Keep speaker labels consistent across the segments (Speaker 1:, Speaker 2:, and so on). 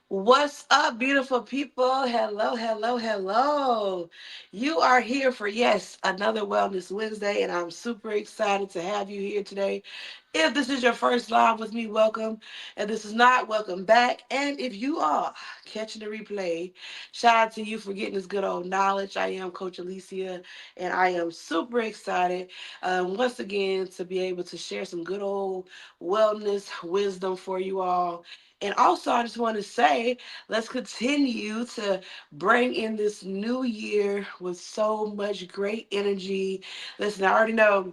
Speaker 1: What's up, beautiful people? Hello, hello, hello. You are here for, yes, another Wellness Wednesday, and I'm super excited to have you here today. If this is your first live with me, welcome. And this is not, welcome back. And if you are catching the replay, shout out to you for getting this good old knowledge. I am Coach Alicia, and I am super excited once again to be able to share some good old wellness wisdom for you all. And also, I just want to say, let's continue to bring in this new year with so much great energy. Listen, I already know,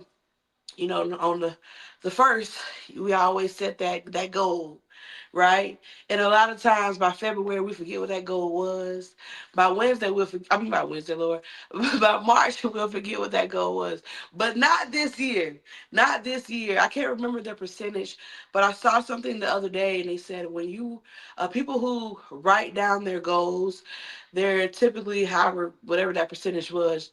Speaker 1: on the first, we always set that goal, right? And a lot of times by February we forget what that goal was. By Wednesday I mean by Wednesday, Lord, by March we'll forget what that goal was. But not this year. Not this year. I can't remember the percentage, but I saw something the other day and they said when you people who write down their goals, they're typically however whatever that percentage was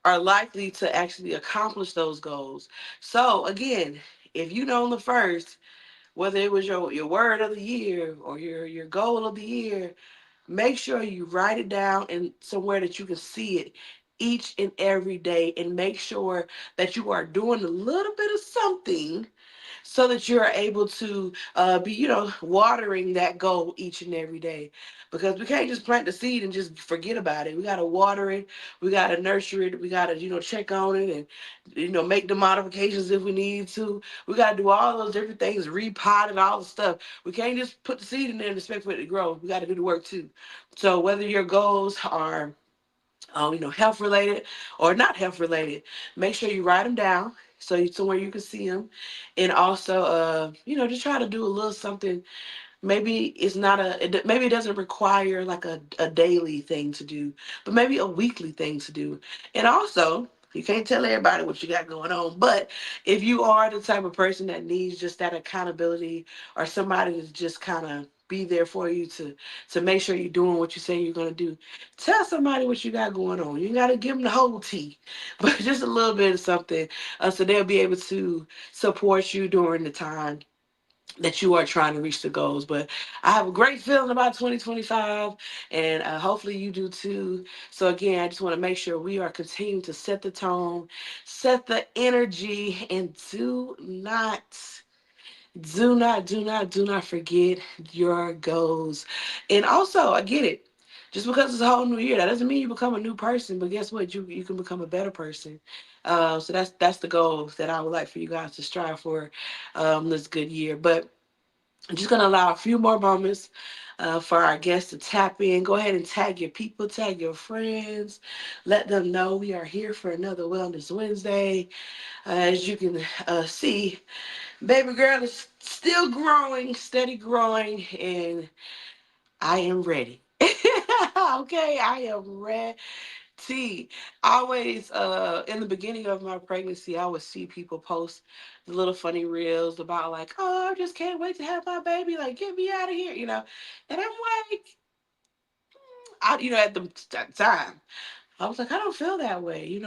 Speaker 1: are likely to actually accomplish those goals. So again, if you know on the first, whether it was your word of the year or your goal of the year, make sure you write it down and somewhere that you can see it each and every day, and make sure that you are doing a little bit of something so that you're able to be, watering that goal each and every day. Because we can't just plant the seed and just forget about it. We got to water it. We got to nurture it. We got to, check on it and, make the modifications if we need to. We got to do all those different things, repot it, all the stuff. We can't just put the seed in there and expect for it to grow. We got to do the work too. So whether your goals are health related or not health related, make sure you write them down so somewhere you can see them, and also, just try to do a little something. Maybe it's not maybe it doesn't require like a daily thing to do, but maybe a weekly thing to do. And also, you can't tell everybody what you got going on, but if you are the type of person that needs just that accountability or somebody to just kind of be there for you to make sure you're doing what you say you're going to do, tell somebody what you got going on. You got to give them the whole tea, but just a little bit of something, so they'll be able to support you during the time that you are trying to reach the goals. But I have a great feeling about 2025, and hopefully you do too. So again, I just want to make sure we are continuing to set the tone, set the energy, and do not forget your goals. And also, I get it. Just because it's a whole new year, that doesn't mean you become a new person. But guess what? You can become a better person. So that's the goal that I would like for you guys to strive for this good year. But I'm just going to allow a few more moments for our guests to tap in. Go ahead and tag your people, tag your friends. Let them know we are here for another Wellness Wednesday. As you can see, baby girl is still growing, steady growing, and I am ready. Okay, I am ready. Always in the beginning of my pregnancy, I would see people post the little funny reels about like, oh, I just can't wait to have my baby. Like, get me out of here. And I'm like, at the time, I was like, I don't feel that way.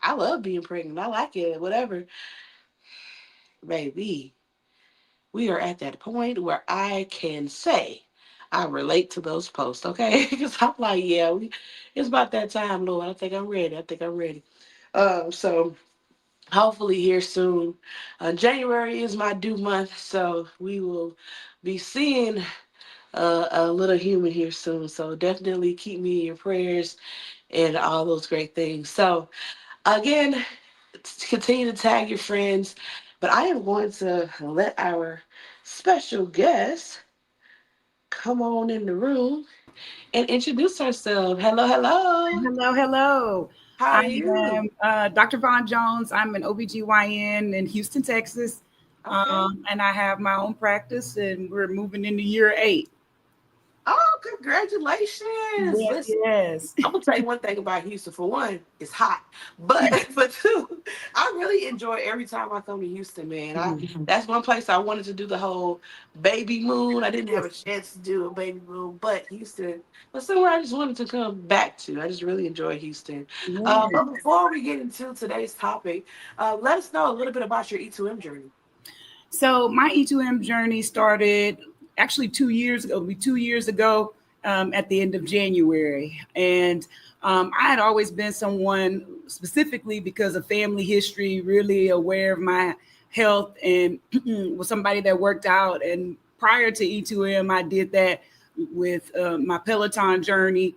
Speaker 1: I love being pregnant. I like it, whatever. Baby, we are at that point where I can say I relate to those posts, okay? Because I'm like, yeah, it's about that time, Lord. I think I'm ready. I think I'm ready. So hopefully here soon. January is my due month, so we will be seeing a little human here soon. So definitely keep me in your prayers and all those great things. So again, continue to tag your friends, but I am going to let our special guest come on in the room and introduce herself. Hello, hello.
Speaker 2: Hello, hello.
Speaker 1: How
Speaker 2: I
Speaker 1: are you?
Speaker 2: am Dr. Vaughn Jones. I'm an OBGYN in Houston, Texas.
Speaker 1: Okay.
Speaker 2: And I have my own practice, and we're moving into year 8.
Speaker 1: Oh, congratulations.
Speaker 2: Yes,
Speaker 1: Listen,
Speaker 2: yes.
Speaker 1: I'm gonna tell you one thing about Houston. For one, it's hot, but for two, I really enjoy every time I come to Houston, man. That's one place I wanted to do the whole baby moon. I didn't have a chance to do a baby moon, but Houston was somewhere I just wanted to come back to. I just really enjoy Houston.
Speaker 2: Yeah.
Speaker 1: But before we get into today's topic, let us know a little bit about your E2M journey.
Speaker 2: So my E2M journey started. actually 2 years ago. It'll be 2 years ago at the end of January. And I had always been someone, specifically because of family history, really aware of my health, and was somebody that worked out. And prior to E2M, I did that with my Peloton journey.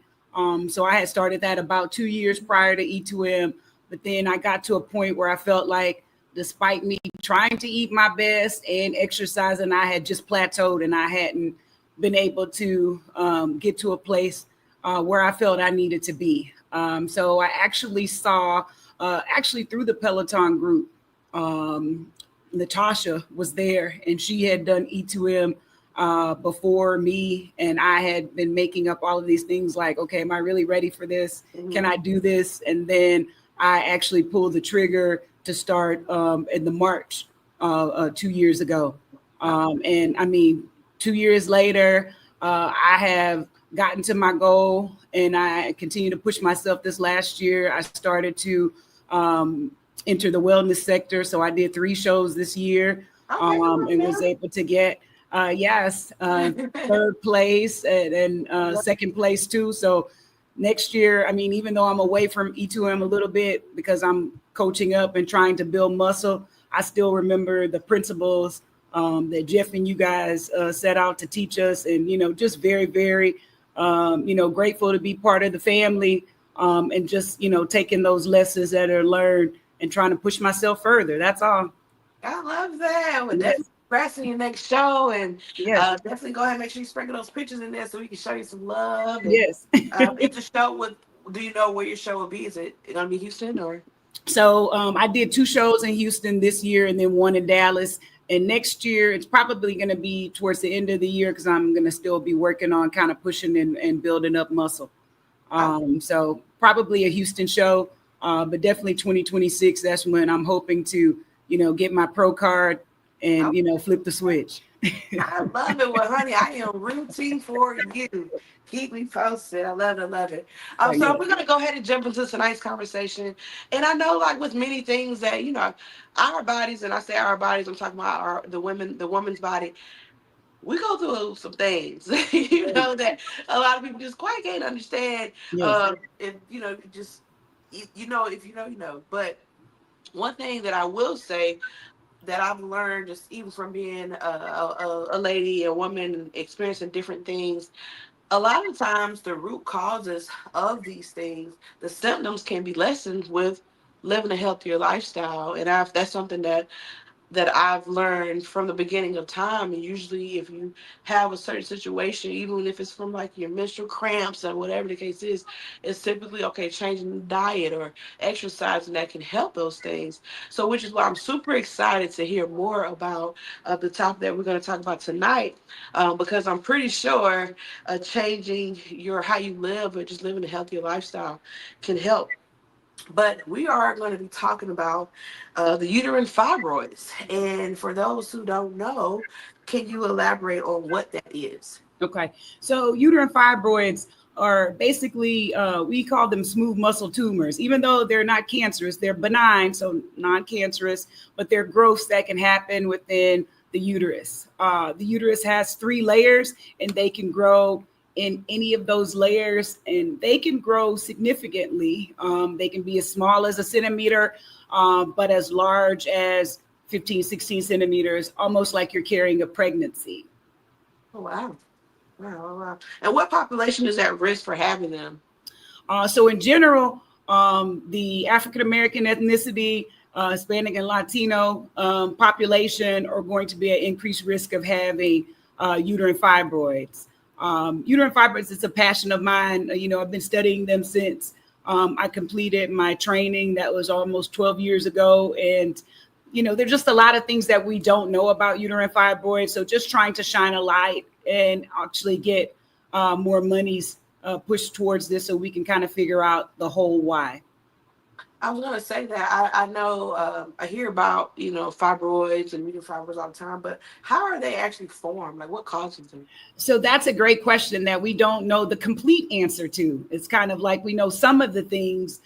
Speaker 2: So I had started that about 2 years prior to E2M. But then I got to a point where I felt like, despite me trying to eat my best and exercising, I had just plateaued and I hadn't been able to get to a place where I felt I needed to be. So I actually saw, actually through the Peloton group, um, Natasha was there, and she had done E2M before me, and I had been making up all of these things like, okay, am I really ready for this? Can
Speaker 1: Mm-hmm.
Speaker 2: I do this? And then I actually pulled the trigger to start in the March 2 years ago. And I mean, 2 years later, I have gotten to my goal, and I continue to push myself. This last year, I started to enter the wellness sector. So I did 3 shows this year,
Speaker 1: Okay, come on
Speaker 2: and was able to get, yes,
Speaker 1: now.
Speaker 2: third place and second place too. So next year, I mean, even though I'm away from E2M a little bit because I'm coaching up and trying to build muscle, I still remember the principles that Jeff and you guys set out to teach us. And, just very, very, grateful to be part of the family, and just, taking those lessons that are learned and trying to push myself further. That's all.
Speaker 1: I love that. Well, definitely
Speaker 2: Yes.
Speaker 1: congrats on your next show, and
Speaker 2: Yes.
Speaker 1: definitely go ahead and make sure you sprinkle those pictures in there so we can show you some love. And
Speaker 2: Yes.
Speaker 1: it's a show with. Do you know where your show will be? Is it gonna be Houston or?
Speaker 2: So I did 2 shows in Houston this year and then one in Dallas. And next year, it's probably going to be towards the end of the year because I'm going to still be working on kind of pushing and building up muscle.
Speaker 1: Oh,
Speaker 2: So probably a Houston show, but definitely 2026. That's when I'm hoping to, get my pro card and, flip the switch.
Speaker 1: I love it. Well, honey, I am rooting for you. Keep me posted. I love it. I love it.
Speaker 2: So
Speaker 1: So
Speaker 2: yeah,
Speaker 1: we're gonna go ahead and jump into tonight's conversation. And I know, like with many things that our bodies, and I say our bodies, I'm talking about the woman's body. We go through some things, that a lot of people just quite can't understand.
Speaker 2: yes,
Speaker 1: If just if you know, you know. But one thing that I will say that I've learned just even from being a lady, a woman, and experiencing different things, a lot of times the root causes of these things, the symptoms can be lessened with living a healthier lifestyle. And that's something that I've learned from the beginning of time. And usually, if you have a certain situation, even if it's from like your menstrual cramps or whatever the case is, it's typically okay, changing the diet or exercising that can help those things. So, which is why I'm super excited to hear more about the topic that we're going to talk about tonight, because I'm pretty sure changing your how you live or just living a healthier lifestyle can help. But we are going to be talking about the uterine fibroids. And for those who don't know, can you elaborate on what that is?
Speaker 2: okay. So uterine fibroids are basically, we call them smooth muscle tumors. Even though they're not cancerous, they're benign, so non-cancerous, but they're growths that can happen within the uterus. The uterus has 3 layers, and they can grow in any of those layers, and they can grow significantly. They can be as small as a centimeter, but as large as 15, 16 centimeters, almost like you're carrying a pregnancy.
Speaker 1: Oh, wow. Wow, wow, wow. And what population is at risk for having them?
Speaker 2: So in general, the African American ethnicity, Hispanic and Latino population are going to be at increased risk of having uterine fibroids. Uterine fibroids is a passion of mine. I've been studying them since I completed my training. That was almost 12 years ago. And, there's just a lot of things that we don't know about uterine fibroids. So just trying to shine a light and actually get more monies pushed towards this so we can kind of figure out the whole why.
Speaker 1: I was going to say that I know I hear about fibroids and uterine fibroids all the time, but how are they actually formed? Like what causes them?
Speaker 2: So that's a great question that we don't know the complete answer to. It's kind of like we know some of the things.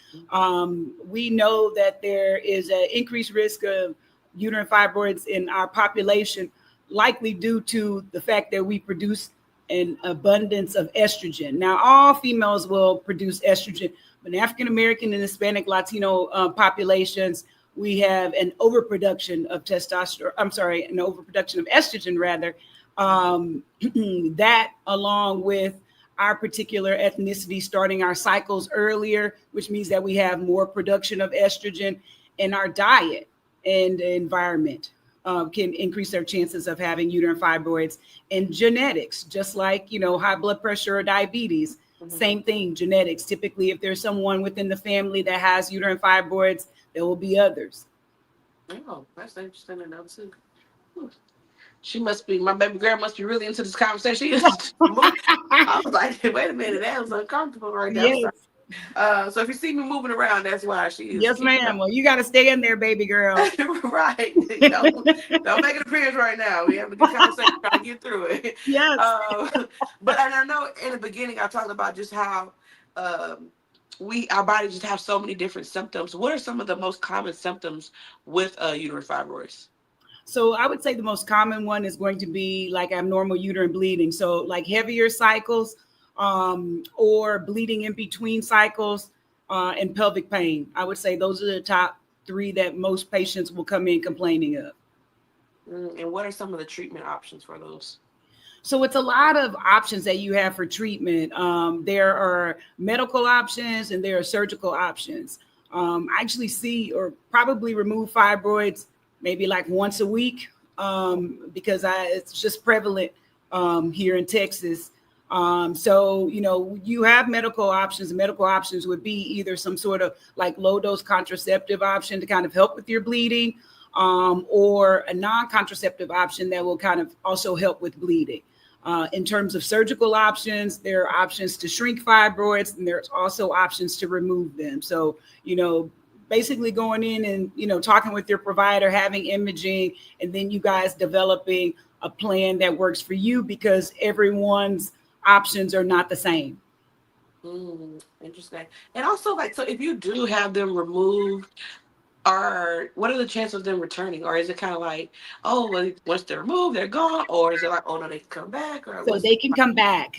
Speaker 2: We know that there is an increased risk of uterine fibroids in our population. likely due to the fact that we produce an abundance of estrogen. Now, all females will produce estrogen, but in African American and Hispanic Latino populations, we have an overproduction of testosterone. I'm sorry, an overproduction of estrogen, rather. That, along with our particular ethnicity starting our cycles earlier, which means that we have more production of estrogen in our diet and environment, can increase our chances of having uterine fibroids. And genetics, just like, high blood pressure or diabetes,
Speaker 1: Mhm.
Speaker 2: same thing, genetics. Typically, if there's someone within the family that has uterine fibroids, there will be others.
Speaker 1: Oh, that's interesting to know too. Hmm. She must be, my baby girl must be really into this conversation. She is I was like, wait a minute, that was uncomfortable right there. I'm sorry.
Speaker 2: Yes.
Speaker 1: So if you see me moving around, that's why she is
Speaker 2: Yes,
Speaker 1: keeping
Speaker 2: ma'am.
Speaker 1: up.
Speaker 2: Well, you got to stay in there, baby girl.
Speaker 1: Right. Don't make an appearance right now. We having a good conversation trying to get through it.
Speaker 2: Yes.
Speaker 1: But and I know in the beginning I talked about just how um, our body just have so many different symptoms. What are some of the most common symptoms with uterine fibroids?
Speaker 2: So I would say the most common one is going to be like abnormal uterine bleeding. So like heavier cycles, or bleeding in between cycles, and pelvic pain. I would say those are the top three that most patients will come in complaining of.
Speaker 1: And what are some of the treatment options for those?
Speaker 2: So it's a lot of options that you have for treatment. There are medical options and there are surgical options. I actually see or probably remove fibroids maybe like once a week, because it's just prevalent here in Texas. So, you have medical options. Medical options would be either some sort of like low dose contraceptive option to kind of help with your bleeding, or a non contraceptive option that will kind of also help with bleeding. In terms of surgical options, there are options to shrink fibroids, and there's also options to remove them. So, basically going in and, talking with your provider, having imaging, and then you guys developing a plan that works for you because everyone's options are not the same.
Speaker 1: Interesting. And also, like, so if you do have them removed, what are the chances of them returning? Or is it kind of like, oh, well, once they're removed, they're gone? Or is it like, oh no, they can come back? Or
Speaker 2: So
Speaker 1: what's
Speaker 2: they can come back.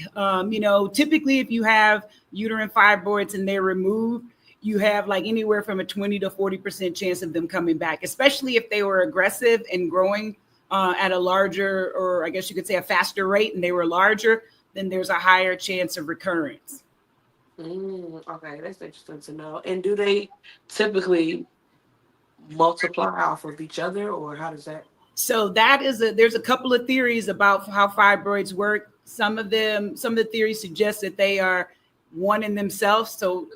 Speaker 2: Typically, if you have uterine fibroids and they're removed, you have like anywhere from a 20 to 40% chance of them coming back, especially if they were aggressive and growing at a larger, or I guess you could say a faster rate, and they were larger, then there's a higher chance of recurrence.
Speaker 1: Okay, that's interesting to know. And do they typically multiply off of each other, or how does that?
Speaker 2: So there's a couple of theories about how fibroids work. Some of the theories suggest that they are one in themselves. So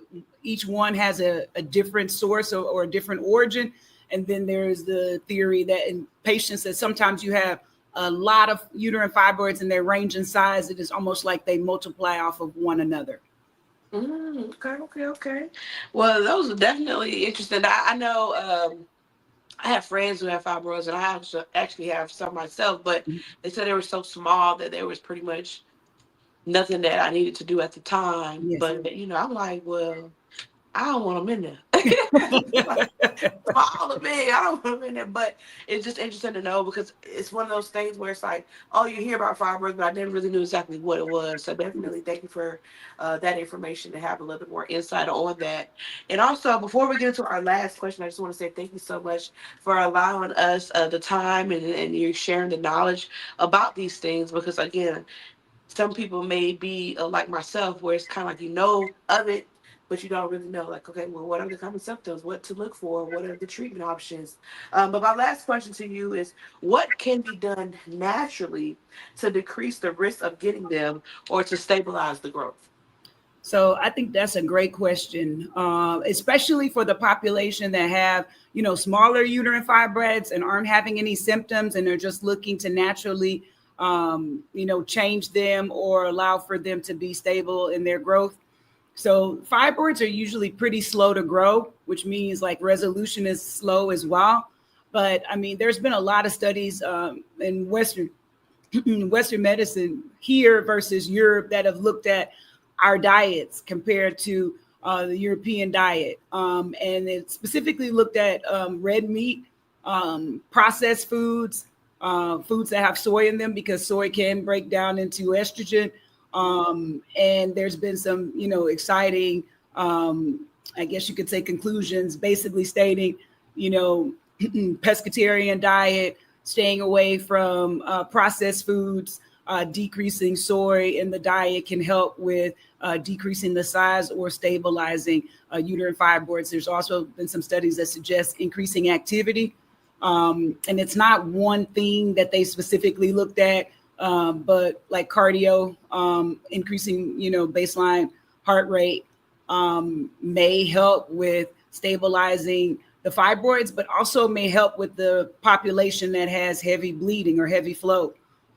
Speaker 2: each one has a different source, or a different origin. And then there's the theory that in patients that sometimes you have a lot of uterine fibroids and they range in size. It is almost like they multiply off of one another.
Speaker 1: Okay. Well, those are definitely interesting. I know I have friends who have fibroids, and I actually have some myself, but they said they were so small that there was pretty much nothing that I needed to do at the time.
Speaker 2: Yes.
Speaker 1: But I'm like, well, I don't want them in there. Like, all of me, I don't want them in there. But it's just interesting to know because it's one of those things where it's like, oh, you hear about fibroids, but I never really knew exactly what it was. So definitely thank you for that information to have a little bit more insight on that. And also, before we get into our last question, I just want to say thank you so much for allowing us the time and you sharing the knowledge about these things because again, some people may be like myself, where it's kind of like of it, but you don't really know. Like, okay, well, what are the common symptoms? What to look for? What are the treatment options? But my last question to you is, what can be done naturally to decrease the risk of getting them or to stabilize the growth?
Speaker 2: So I think that's a great question, especially for the population that have, smaller uterine fibroids and aren't having any symptoms, and they're just looking to naturally, change them or allow for them to be stable in their growth. So fibroids are usually pretty slow to grow, which means like resolution is slow as well. But I mean, there's been a lot of studies in Western medicine here versus Europe that have looked at our diets compared to the European diet. And it specifically looked at red meat, processed foods, foods that have soy in them because soy can break down into estrogen. And there's been some, exciting, I guess you could say, conclusions basically stating, you know, pescatarian diet, staying away from processed foods, decreasing soy in the diet can help with decreasing the size or stabilizing uterine fibroids. There's also been some studies that suggest increasing activity. And it's not one thing that they specifically looked at, but like cardio, increasing, baseline heart rate may help with stabilizing the fibroids, but also may help with the population that has heavy bleeding or heavy flow.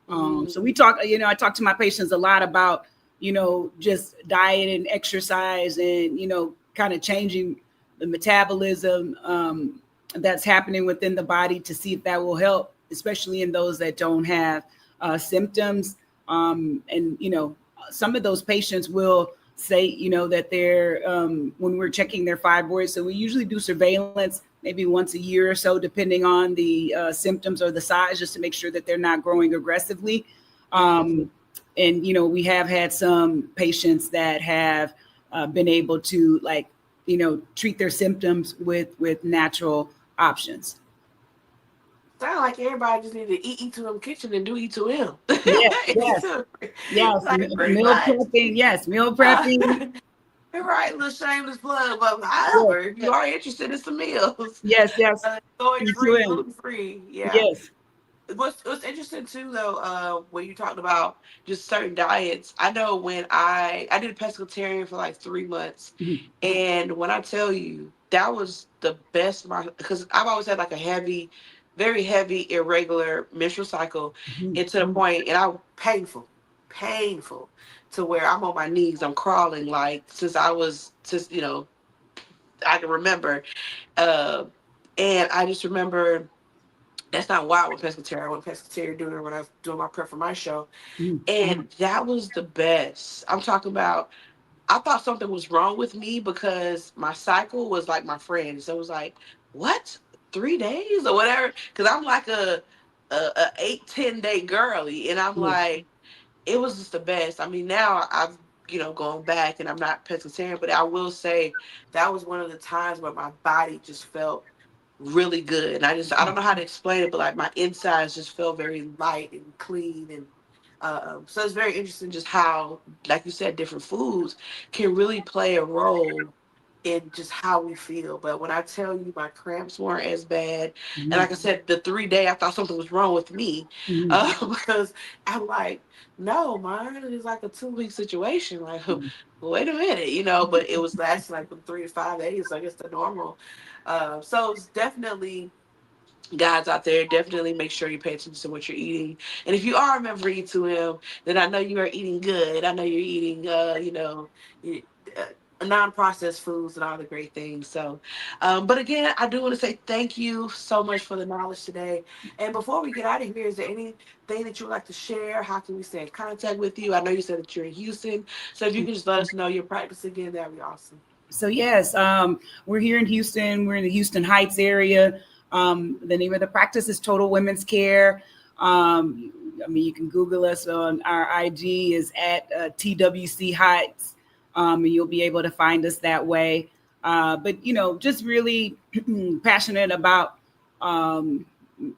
Speaker 2: So we talk, I talk to my patients a lot about, just diet and exercise and, kind of changing the metabolism that's happening within the body to see if that will help, especially in those that don't have symptoms. And, some of those patients will say, that they're, when we're checking their fibroids, so we usually do surveillance maybe once a year or so, depending on the symptoms or the size, just to make sure that they're not growing aggressively.
Speaker 1: Mm-hmm.
Speaker 2: Um, and, we have had some patients that have been able to, like, treat their symptoms with natural options.
Speaker 1: Sound like everybody just need to eat to him kitchen and do eat to him.
Speaker 2: Yes,
Speaker 1: Eat
Speaker 2: yes,
Speaker 1: to
Speaker 2: yes.
Speaker 1: like pretty
Speaker 2: Meal
Speaker 1: much.
Speaker 2: prepping, yes, meal
Speaker 1: Uh,
Speaker 2: prepping.
Speaker 1: right, little shameless plug, but
Speaker 2: Yes,
Speaker 1: however, if you are interested in some meals,
Speaker 2: yes, yes.
Speaker 1: soy
Speaker 2: Me
Speaker 1: free,
Speaker 2: too.
Speaker 1: gluten free, yeah.
Speaker 2: Yes.
Speaker 1: What's interesting too though, when you talked about just certain diets, I know when I did pescatarian for like 3 months,
Speaker 2: Mhm,
Speaker 1: and when I tell you that was the best, my because I've always had like a heavy, very heavy, irregular menstrual cycle,
Speaker 2: mhm,
Speaker 1: and to the point, and I painful to where I'm on my knees, I'm crawling like since I can remember, uh, and I just remember that's not why I went pescatarian. I went pescatarian doing when I was doing my prep for my show.
Speaker 2: mhm,
Speaker 1: And that was the best. I'm talking about I thought something was wrong with me because my cycle was like my friend. So it was like, what? 3 days or whatever? Because I'm like a 8, 10 day girly. And I'm
Speaker 2: yeah,
Speaker 1: like, it was just the best. I mean, now I've gone back and I'm not pescatarian, but I will say that was one of the times where my body just felt really good. And I don't know how to explain it, but like my insides just felt very light and clean. And so it's very interesting just how, like you said, different foods can really play a role in just how we feel. But when I tell you my cramps weren't as bad, and
Speaker 2: mhm,
Speaker 1: like I said, the 3 day I thought something was wrong with me,
Speaker 2: mhm,
Speaker 1: because I'm like, no, mine is like a 2 week situation. Like,
Speaker 2: mhm.
Speaker 1: wait a minute, but it was lasting like from 3 to 5 days. So I guess the normal. So it's definitely guys out there, definitely make sure you pay attention to what you're eating. And if you are a member of Eat to Him, then I know you are eating good. I know you're eating, y- non-processed foods and all the great things. So, but again, I do want to say thank you so much for the knowledge today. And before we get out of here, is there anything that you would like to share? How can we stay in contact with you? I know you said that you're in Houston, so if you can just let us know your practice again, that'd be awesome.
Speaker 2: So yes, we're here in Houston. We're in the Houston Heights area. The name of the practice is Total Women's Care. I mean, you can Google us on our IG is at TWC Heights, and you'll be able to find us that way. But just really passionate about um,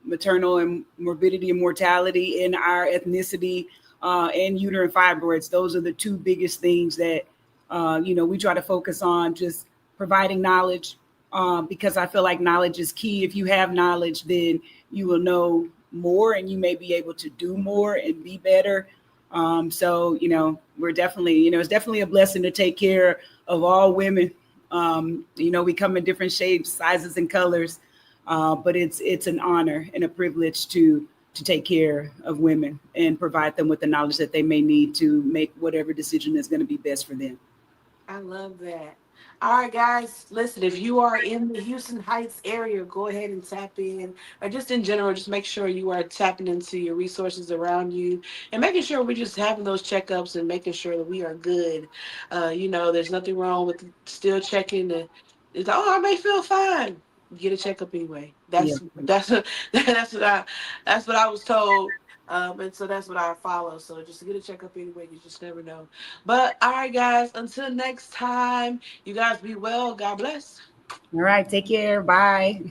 Speaker 2: maternal and morbidity and mortality in our ethnicity and uterine fibroids. Those are the two biggest things that we try to focus on, just providing knowledge, because I feel like knowledge is key. If you have knowledge, then you will know more and you may be able to do more and be better. So, we're definitely, it's definitely a blessing to take care of all women. We come in different shapes, sizes, and colors, but it's an honor and a privilege to take care of women and provide them with the knowledge that they may need to make whatever decision is going to be best for them.
Speaker 1: I love that. All right, guys, listen, if you are in the Houston Heights area, go ahead and tap in, or just in general, just make sure you are tapping into your resources around you and making sure we're just having those checkups and making sure that we are good. There's nothing wrong with still checking. It's, oh, I may feel fine. Get a checkup anyway.
Speaker 2: Yeah.
Speaker 1: That's that's what I was told. And so that's what I follow. So just to get a checkup anyway, you just never know. But all right, guys, until next time, you guys be well. God bless.
Speaker 2: All right. Take care. Bye.